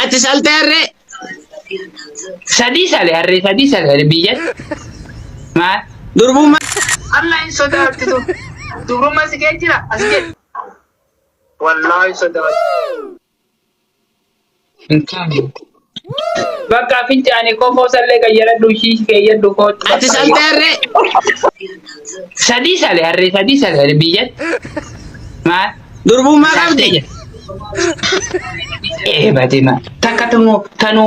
Ati salteerre. Sadii sale biyya. Maal? Durbummaa. Allah hin sodaattu. Dubrummaa si kee jira as jedhu. Wallahi sodaattu. Bakka fincaanii kofoo sallee qayyaradhu ishii keeyyadhu kootu. Ati salteerre. Sadii sale biyya. Maal? Durbummaa qabdi. Batima. Takka tanu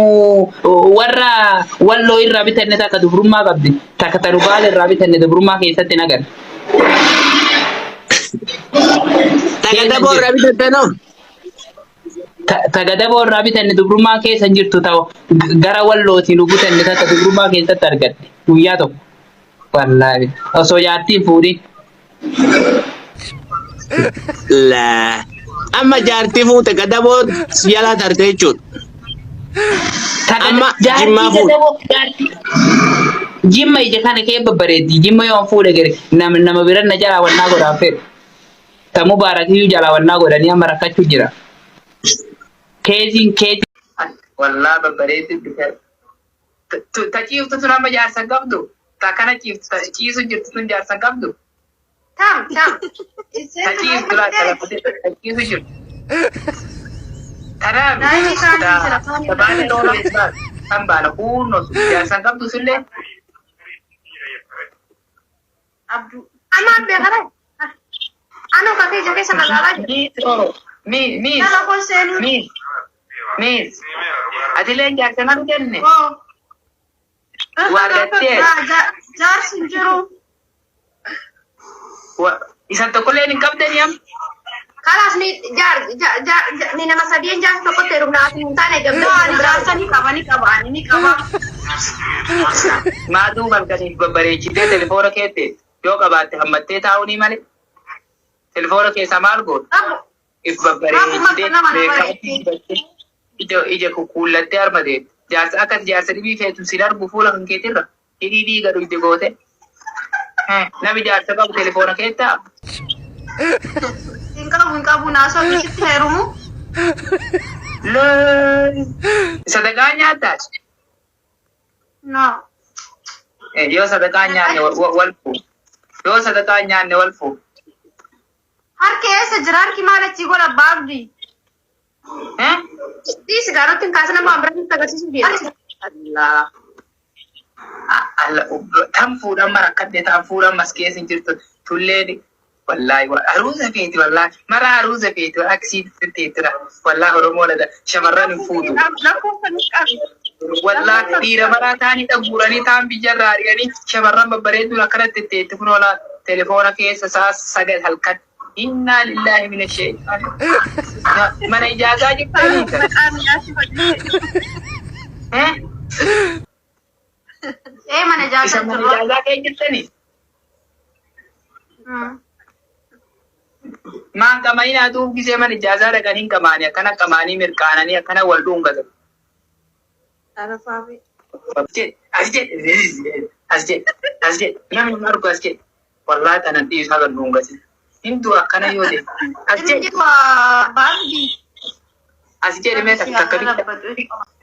warra walloo irraa bitanne takka dubrummaa qabdi. Takka tanu baala irraa bitanne dubrummaa keessatti nagar. Tagadaboo irraa bitattanoo. Tagadaboo irraa bitanne dubrummaa keessa jirtu ta'u gara wallootiin bitanne takka dubrummaa keessatti argadde guyyaa tokko. Wallaahi osoo yaattiin fuudhin. Laa. Amma jaartii fuute gadaboo yaalaa tarte jechuudha. Amma jimmaa fuudhe. Jimma ija kana kee babbareeddi. Jimma yoo fuudhe gari nama biran na jalaa wannaa godhaan fedhu. Tamu baarakiyyuu jalaa wannaa godhanii amma rakkachuu jira. Keeziin. Wallaa babbareeddi bifa. Ta ciiftu sun amma jaarsan qabdu. Ta kana ciisu jirtu sun jaarsan qabdu. Tam. Taciiftu laa ciisu jirtu. Kanaaf tabaani loonaa kan baala kuunoo jaarsan qabdu sullee. Abdu. Ama abbe kare. Ano kakek jaga sama lala. Miss. Adileen jaarsan akka jenne. Oh. Waargattee. Jar sinjiru. Isan tokkolleen hin qabdanii amma. Kalas ni ni nama sadiin jar tokko teerum naati hin taane gamna biraasanii qabani ni qaba. Maaduu malkanii babbareechitee telefoona keette yoo qabaatte hammattee taa'uu ni malee. Telefoona keessa maal gootu? If babbareechitee ija kukkuullattee armateetti. Jaarsa akkas jaarsa dhibii feetu si darbu fuula kan keetirra. Hidhii dhiiga dhugde goote. Nami jaarsa qabu telefoona keettaa. Hin qabu naasoo bisitti heerumu. Sadaqaa nyaattaas. No. Yoo sadaqaa nyaanne wal fuuf. Harki eessa jira harki maal achi godha baabdi. Dhiisi gaarottiin kaasana maan biratti agarsiisu deema. Tan fuudhan marakkadde tan fuudhan maskeessa hin jirtu tulleen wallahi aruuza feeti wallahi mara aruuza feeti aksii teetira wallahi oromoo dada shamarran hin fuudhu. Wallahi dhiira maraa taanii dhaguuranii taan biyyarraa arganii shamarran babbareedduun akkanatti teetti kun oolaa telefoona keessa saa sagal halkan. Inna lillahi min ash-shaytan. Mana ijaazaa jirtanii. Mana ijaazaa mana ijaazaa kee jirtanii. Maan qamanii naa duubisee mana ijaazaa dhaqanii qamaanii akkana qamaanii mirkaananii akkana wal dhuungatan. As jedhe namni margu as jedhe wallahi tanan dhiisaa kan dhuungatin. Hindu akkana yoo deemu. As jedhe mee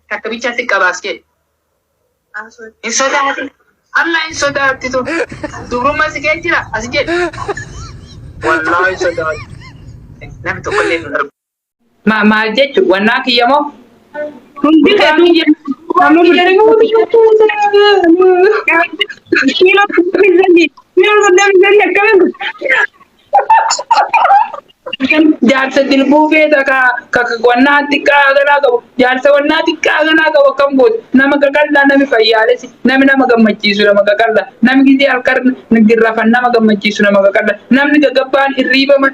takka bichaatti qaba as jedhe. Hin sodaati. Allah hin sodaattitu. Dubrummaa si kee jira as jedhe. Wallahi sodaati. Namni tokkollee hin argu. Maal jechuun wannaa kiyya moo? Hundi kami jaarsa dilbuu feeta ka wannaa xiqqaa ganaa qabu jaarsa wannaa xiqqaa ganaa qabu akkam gootu nama qaqallaa nami fayyaalessi nami nama gammachiisu nama qaqallaa nami gisee halkan girrafan nama gammachiisu nama qaqallaa namni gagabbaan hirriibaman.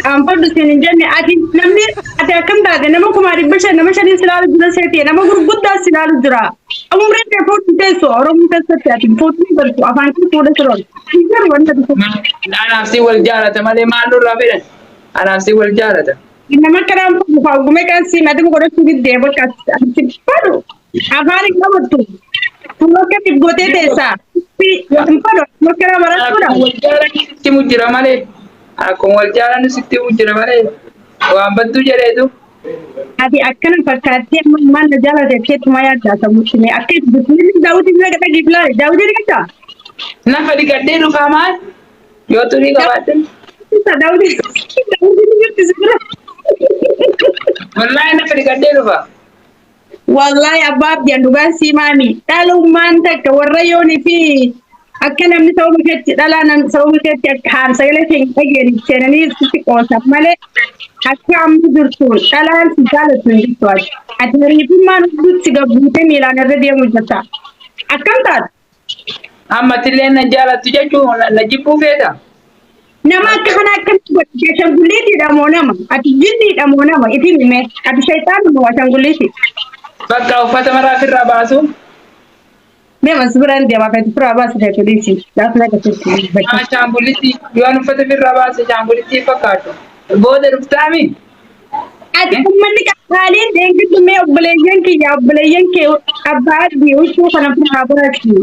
Ampun sini jadi namni ada kam dah nama kumari bersih nama shani selalu juga seti nama guru buddha selalu jura. Amu mereka foto itu orang kita seti foto ni bersu apa itu foto serol. Ini mana tu? Anak si wal jalan tu malah malu rafiran. Anak si wal jalan tu. Nama keram buka gume kan si nanti guru sulit deh berkat. Baru. Apa ni kamu tu? Fuula kee gootee teessaa. Mpado makara baratudha. Akkuma wal jaalani sitti mujjira malee. Akkuma wal jaalani sitti mujjira malee. Waan baddu jedheetu. Ati akkana fakkaattee maal na jaalatettee tuma yaaddaa sammuu akka itti bismilli daawwitiin na gadha giiflaare daawwitiin gadhaa. Nafa dhiqadhee dhufaa maal? Yoo turii qabaadde. Isa daawwitiin jirti sirra. Wallaahi nafa dhiqadhee dhufaa. Wallahi abbaa abdiin dhugaan siimaami. Dhalummaan takka warra yoonii fi akka namni sababa keetti dhalaan sababa keetti akka haan sagalee keenya dhageeni seenanii sitti qoosan malee akka amma jirtu dhalaan si jaalatu hin jirtu ati. Ati hariifummaan hundi gabbuutee miilaan irra deemu jirta. Akkam taata? Ammatillee na jaalattu jechuun na jibbuu feeta. Nama akka kana akkamitti godhe ashangulliitiidha moo nama? Ati jinniidha moo nama? Itti hime ati shayitaanuma moo ashangulliiti? Bakka uffata maraa ofirraa baasu. Nema sibiraan deemaa kan ofirraa baasu ta'e tolisi. Gaafa laga tokko. Shaangullitti yoo uffata ofirraa baase shaangullitti fakkaatu. Booda dhuftaami. Ati uummanni qaqqaaliin deengidumee obboleeyyan kee abbaa adii uffuu kana ofirraa baratu.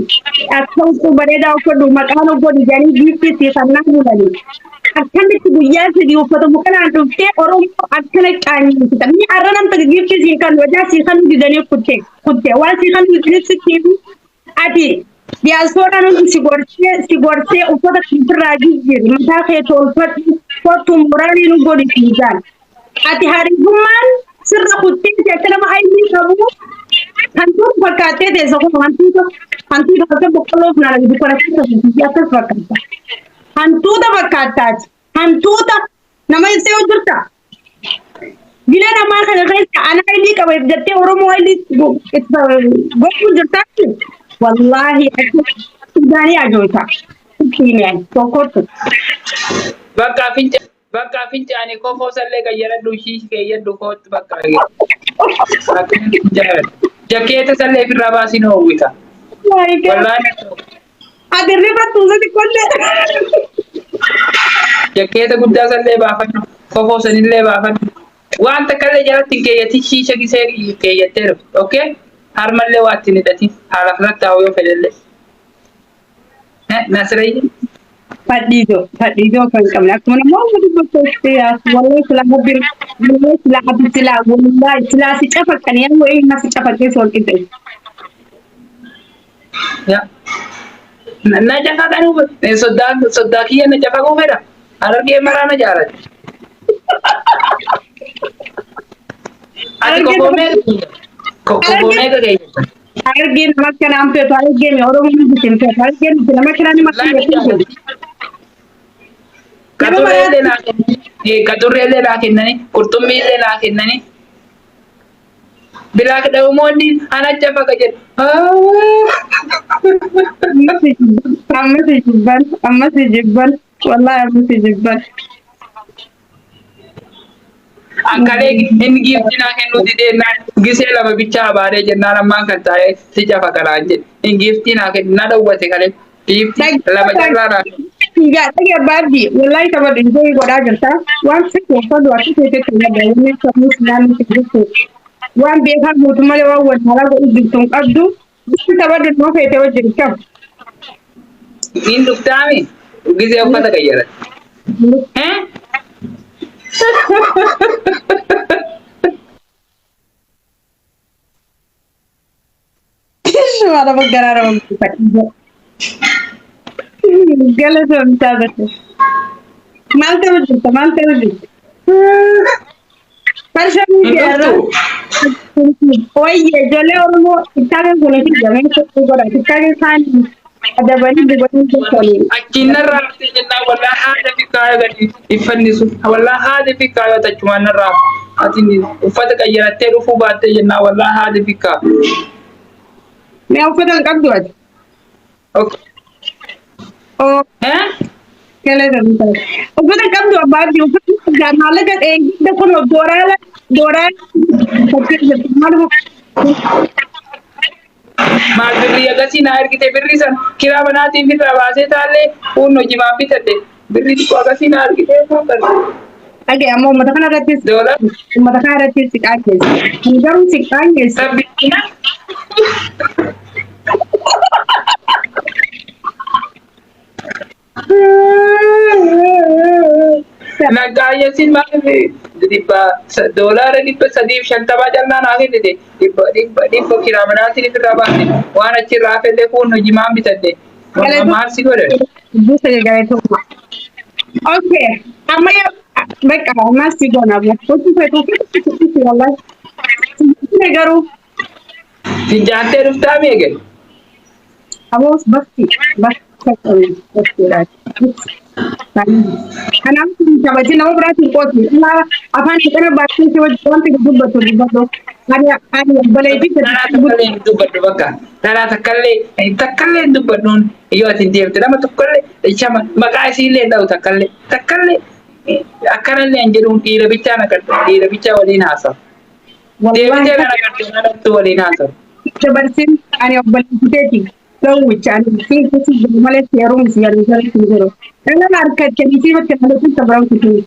Akka uffuu bareedaa uffatu maqaan godhu jedhanii biiftii siifannaa mul'ani. Akkamitti guyyaa sadii uffata mukanaan dhuftee Oromoo akkana qaanyisiisa. Ni arra namta giiftii sii kan wajaa sii kan didanii kutte waan sii kan didanii ati diyaaspooraan hundi si gorsee uffata ofirraa jijjiiri mataa kee tolfadhu kottu muraanii nu godhi fiigaan. Ati hariifummaan sirra kuttee akka nama ayyii qabu hantuutu fakkaattee teessa kun hantuuta akka boqqolloo fi naala gidduu kana keessa akkas fakkaata. Hantuuta fakkaattaati. Hantuuta nama ibsee hojjirta. Gila namaa kana keessa ana aylii qaba jettee Oromoo aylii gochuu jirtaatti. Wallaahi Sudaanii ajoota. Kiimiyaan tokkotu. Bakka fincaanii kofoo sallee gayyadhu ishii keeyyadhu kootu bakka jakkeeta sallee ofirraa baasii na hawwita. Wallaahi. Ati rifatu sadi kollee. Jakkeeta guddaa sallee baafadhu. Kofoo sanillee baafadhu. Waan takkallee jalatti keeyyatti shiisha gisee keeyyatteeru. Okay? Harmallee waa ittiin hidhati. Haala kanatti taa'u yoo fedhellee. Nasirayyi. Fadhiisoo kan qabne akkuma namoonni dubbatooti wallahi silaa si cafakkanii yeroo inni si cafakkee soolqite. Na cafa kanuu soddaa kiyya na cafa kuu fedha. Harargee maraa na jaalate. Ati kokoomee gageessa. Harargeen nama akkanaan feetu harargeen Oromoo ni bisin feetu harargeen nama akkanaan nama akkanaan Qaxurreellee naa kennani, qurxummiillee naa kennani. Biraa dha'umoonni ana cafa ka jedhu. Amma si jibban wallahi amma si jibban. Akkalee inni giifti naa kennu didee gisee lama bichaa baaree jennaan ammaan kan taa'ee si cafa kanaan jedhe. Inni giifti naa kennu na dhawwate kalee giifti lama carraa naa kennu. Enggak, tapi abadi. Wallahi sama dingo godha jirta. Waan si koofadu akka teete tayyada inni sammuu sinaan jirtu. Waan beekan mootummaa waan wajjala godhu jirtuun qabdu. Bisi tabadu noo feete wajjin kam. Niin dhuftaami gisee uffata gayyara. Mana bergerak orang Gala somtaabate. Maal ta'uu jirta maal ta'uu jirta. Farshamii jaarraa. Wayye ijoollee Oromoo ittaanaa kunuunsi jameen tokko godha. Ittaanaa isaanii adabanii dibanii tokkoon. Achiin narraa haftee jennaan wallaa haadha fi kaayoo gadi iffannisu. Wallaa haadha fi kaayoo tachumaan narraa ati uffata qayyarattee dhufuu baattee jennaan wallaa haadha fi kaayoo. Mee uffata hin qabdu ati. Oh, kele sabita. Uffata qabdu abbaatti uffata maallaqa eegdee kun dooraa maal birrii agarsiin haa ergite birrii san kiraa manaatiin irraa baasee taallee kun hojimaan bitate birrii xiqqoo agarsiin haa ergite Oke, ammoo uummata kana irrattis uummata kana irrattis siqaa keessa. Garuu siqaa keessa. Nagaya sin mali di ba dollar di ba sadif shantaba jalna na agin di ba kiramana tin rabani wana ci rafele ko no jimam bitade mar si gore Busa ga gaya tuma. Okay. Amma ya baka ma si dona ba. Ko ki fa to ki wallahi. Ne garu. tin jante rufta mege Abo basti. Basti. Basti. Ana tabaji na obrati koti. Na afani kana ba ki ci wajen wanda ga dubba to dubba to. Ari balai bi tara takalle dubadu baka tara takalle dubadun iyo tin dia tara matukalle chama makasi le daw takalle akaran le anjirum tira bichana kat tira bicha wali nasa dia bicha na kat tu wali nasa tabarsin ani balai biteti. Kan wuce an sai ta ci da mala tiyarun siyar da zero. Dan na arka ke ni ba ta da sun tabaran ku.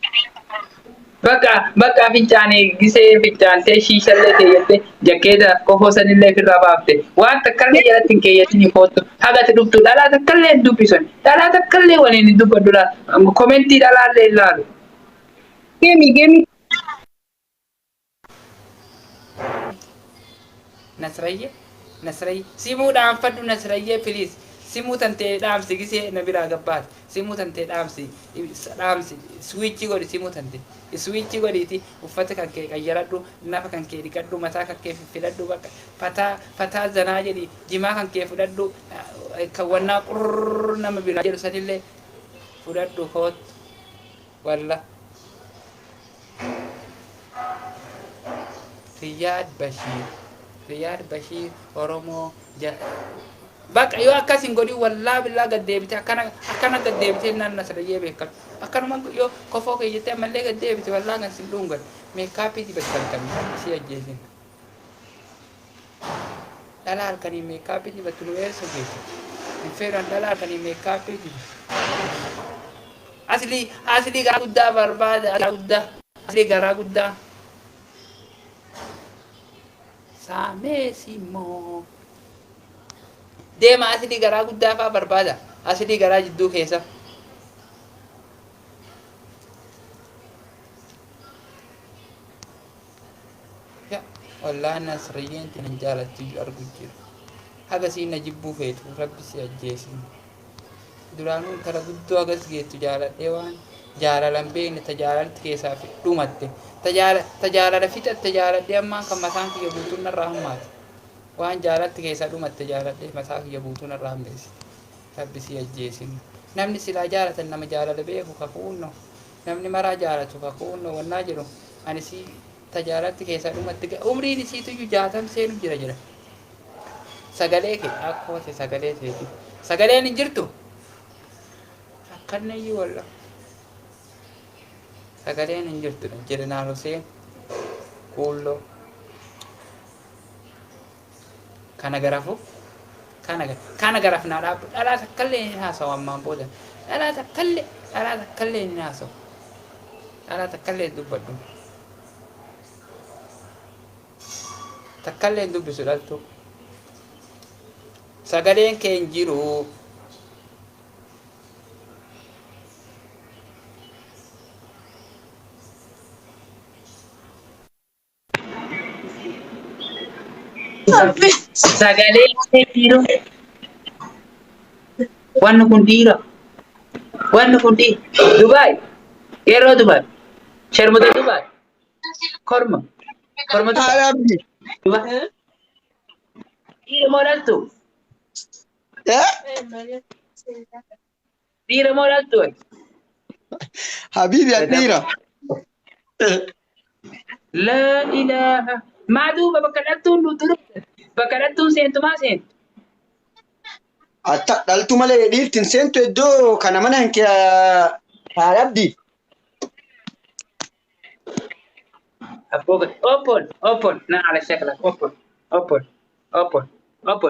baka bichane gise bichante shisha le ke yete jakeda ko hosan le fi rabafte wa takalle ya tin ke yete ni foto haga ta dubtu dala takalle dubison dala takalle wali ni dubadula commenti dala le lalu Gemi. Nasrayye simuu dhaanfadhu Nasrayye please simuu tantee dhaamsi gisee na biraa gabbaat simuu tantee dhaamsi swiichi godhi simuu tantee swiichi godhiiti uffata kan kee qayyaradhu nafa kan kee dhiqadhu mataa kan kee filadhu bakka fataa zanaa jedhi jimaa kan kee fudhadhu kawwannaa qurr nama biraa jedhu sanillee fudhadhu koot walla Riyad Bashir Oromo bakka yoo akkasin godhi wallaa billaa gaddeebite akkana gaddeebite naan Nasrayyee beekan akkanuma yoo kofoo keeyyatti ammallee gaddeebite wallaa kan sin dhungan meekaappii dibatan kan si ajjeesin dhala halkanii meekaappii dibatu nu eessa geessu hin feeran dhala halkanii meekaappii dibatu asli garaa guddaa barbaada asli garaa guddaa Saamesimo deema asli garaa guddaa fa'aa barbaada asli garaa jidduu keessa wallahi Nasrayyeen tin jaalatti argu jira haga siin jibbuu feetu rabbi si ajjeesin duraanuu kala guddoo agas geettu jaaladhee waan jaalalan beekne tajaalalti keessaa dhumatte tajaajila fixatte jaaladhee ammaan kan mataan kiyya buutuun irraa hammaate waan jaalatti keessaa dhumatte jaaladhee mataa kiyya buutuun irraa hammeessi rabbi si ajjeesin namni silaa jaalatan nama jaalala beeku kakuunno namni maraa jaalatu kakuunno wannaa jedhu ani si tajaajilatti keessaa dhumatte umriin isiituyyuu 60 seenu jira sagalee kee akkoote sagalee teeti sagaleen hin jirtu akkannayyuu walla sagaleen hin jirtu Jeneraal Hussein Kuullo kana garafu kana garaf na dhaabbu dhalaa takkallee hin haasawu ammaan booda dhalaa takkallee hin haasawu dhalaa takkallee hin dubbadhu takkallee hin dubbisu dhaltu sagaleen kee hin jiru sagalee dhiiro wanni kun dhiira Dubai yeroo Dubai sharmuta Dubai korma Arabni. Dubai dhiira moolaltu dhiira moolaltu Habibi Adira. la ilaha maaduuba bakka dhaltuun nuuturu bakka dhaltuun seentumaa seentu Atta dhaltu malee dhiirtiin seentu iddoo kana mana hanke Arabdi. open na ala shakla open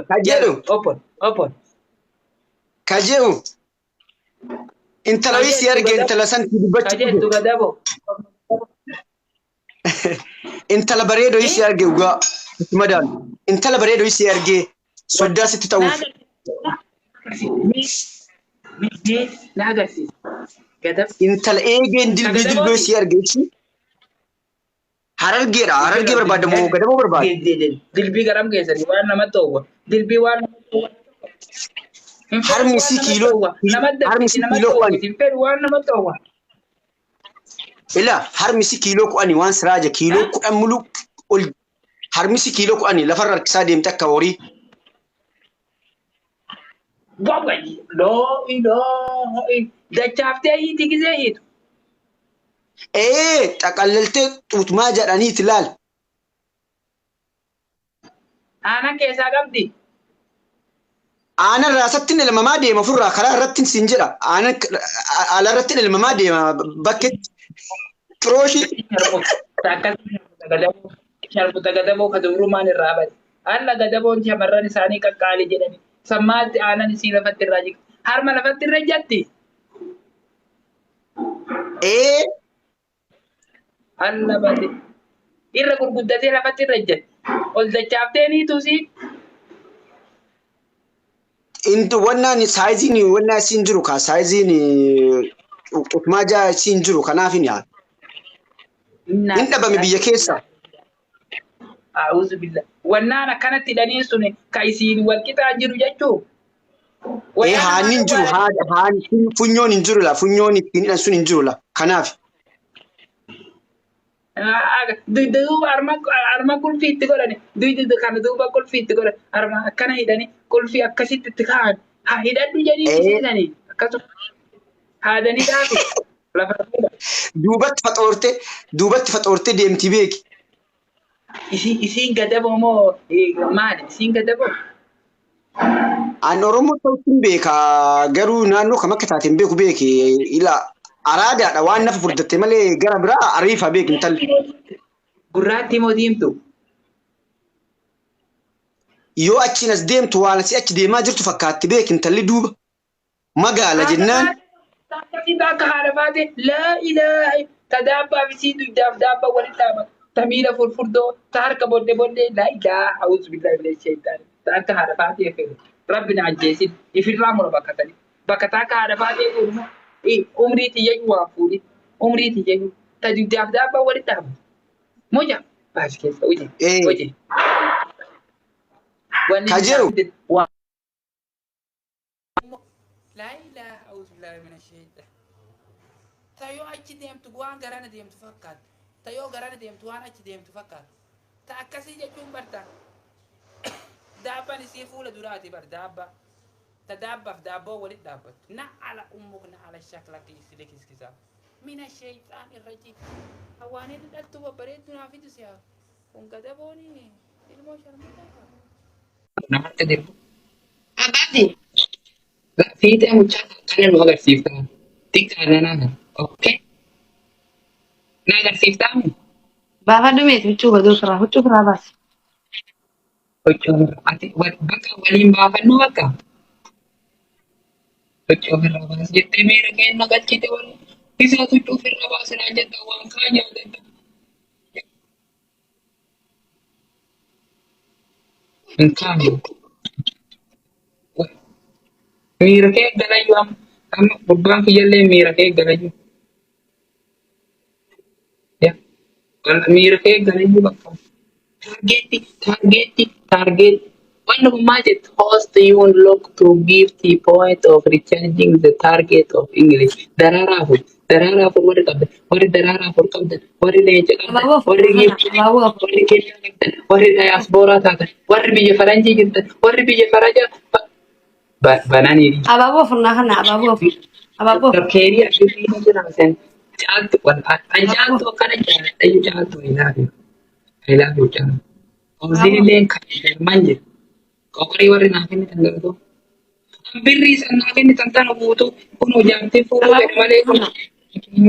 Kajeru. open Kajeru. Intala wisi arge intala santi dubbachuu. kajetu gadabo Intala bareedo isi arge ugaa. Madaan. Intala bareedo isi arge Soddaa sitti ta'uuf. Na agarsiisa. Gadab. Intala eegeen dilbii si argeessi. Harargee barbaadda moo gadaboo barbaadda? Dilbii garam keessatti waan namatti ta'u. Dilbii waan namatti ta'u. Harmi si kiiloo waan namatti ta'u. Ila harmi si kiiloo ku'ani waan siraaja kiiloo kudhan mulu ol harmi si kiiloo ku'ani lafarra harkisaa deemte akka horii. Waawai loo dachaaftee hiiti gisee hiitu. Xaqallaltee xuutmaa jedhaniiti laal. Aanan keessaa qabdi. Aanan raasatti ilmamaa deema furraa karaa irratti siin jedha. Aanan ala irratti ilmamaa deema bakkeetti. Firooshii. Sharbuta gadaboo ka durumaan irraa bade. Alla gadaboon shamarran isaanii qaqqaalii jedhani. Sammaatti aanan isii lafatti irraa jiru. Harma lafatti irra jatti. Alla bade. Irra gurguddatee lafatti irra jatti. Ol dachaaftee niituusi. Intu wannan saiziin wannan siin jiru ka saiziin xuutmaa jaa siin jiru kanaaf ni haa. Hin dhabame biyya keessa. A'uuzu billah. Wannaan akkanatti hidhanii sun ka isiin wal qixaa jiru jechuu. Haanni hin jiru haanni funyoon hin jiru la funyoon ittiin hidhan sun hin jiru la kanaaf. Duuba arma kulfii itti godhani. Kana duuba kulfii itti godhan. Arma akkana hidhani kulfii akkasitti itti kaa'an. Haa hidhadhu jedhanii seetanii akkasuma haadanii dhaafi lafa fuudha. Duubatti faxoortee deemti beeki. Isiin gadaboo moo maali? Isiin gadaboo? An Oromoo ta'uutiin beeka garuu naannoo kam akka taateen beeku beeki ila araadaadha waan nafa furdatte malee gara biraa ariifa beeki intalli. Gurraattii moo diimtu? Yoo achiin as deemtu waan asii achi deemaa jirtu fakkaatti beeki intalli duuba. Magaala jennaan. Akkasitti akka haadha baate laa ilaaha tadaabbaa fi sii dugdaaf daabbaa walitti dhaabata. Tamiila furfurdoo ta harka booddee laa ilaaha a'uuzu billahi mina shaytaani. Ta akka haadha baatee fe'u. Rabbi na ajjeesin ifirraa mura bakka tani. Bakka ta akka haadha baatee fe'u. Umrii tiyyayyuu waan fuudhi. Umrii tiyyayyuu ta dugdaaf daabbaa walitti dhaabata. Moja baas keessa hojii. Kajeru. Laa ilaaha a'uuzu billahi mina shaytaani. Tayoo achi deemtu waan garana deemtu fakkaata. Tayoo garana deemtu waan achi deemtu fakkaata. Ta akkasii jechuun barta. Daabbaan isii fuula duraati bar daabba. Ta daabbaaf daabboo walitti dhaabbatu. Na ala ummuk na ala shakla kiisile kiskisaa. Mina shaytaan irra jiru. Hawaanii dhadhattu babbareeddu naaf itti siyaa. Kun gadabooni ilmoo sharmuutaa. Namatti dirbu. Abbaati. Fiixee mucaa kana nu agarsiifta. Xiqqaa nanaa. Okay. Na agarsiiftaa? Baafadhu meeti huccuu godhuu firaa baasi. Huccuu ati bakka waliin baafannu bakka. Huccuu ofirraa baasi jettee miira keenya galchite waliin. Isaatu huccuu ofirraa baasinaa jetta waan kaa nyaatetta. Hin kaane. Miira kee galayyuu amma gubbaan kiyyallee miira kee galayyuu. Miira kee galayyuu bakka. Target. When the magic host you unlock to give the point of recharging the target of English. Dararafu what it comes. What is Dararafu comes? What is the what is what is diaspora? What is the Faranji? What is the Faraja? Banani. Ababo funahana ababo. The carrier should be in the Chat one. I chat to Canada. I chat to I love you, Chan. Auxiliary Manjit. Kokori warri naafini tan garuu. Birri san naafini tan tan buutu kun hojjaamte fuudhee malee kun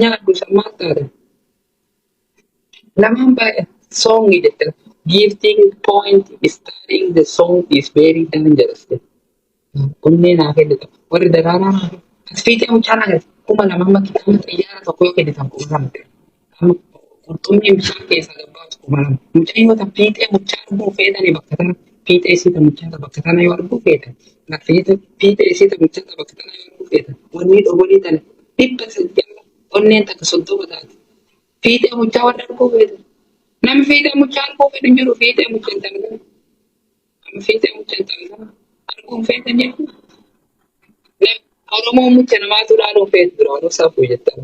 nyaadhu sammaa taate. Lamaan baay'ee song jette. Gifting point starting the song is very dangerous. Kunneen naafini tan warri daraaraa naafini. Asfiitee mucaan agarti kuma lamaan bakki kama xiyyaara tokko yoo kennitan kuma lamte. Qurxummii bishaan keessa gabbaatu kuma lama. Mucayyoo tan fiixee mucaan buufeetanii bakka tanatti. fiixee isiita muchaata bakka tana yoo arguu feetan fiixee isiita muchaata bakka tana yoo arguu feetan wanni dhobolii tana dhibba sajjaa onneen takka soddoma taate fiixee muchaa waan arguu feetan namni fiixee muchaa arguu fedhu hin jiru fiixee muchaa hin taane nama fiixee muchaa hin taane arguun feetan jechuudha. Oromoo mucha namaatu ilaaluu feetu bira waan isaa fuuyyattaa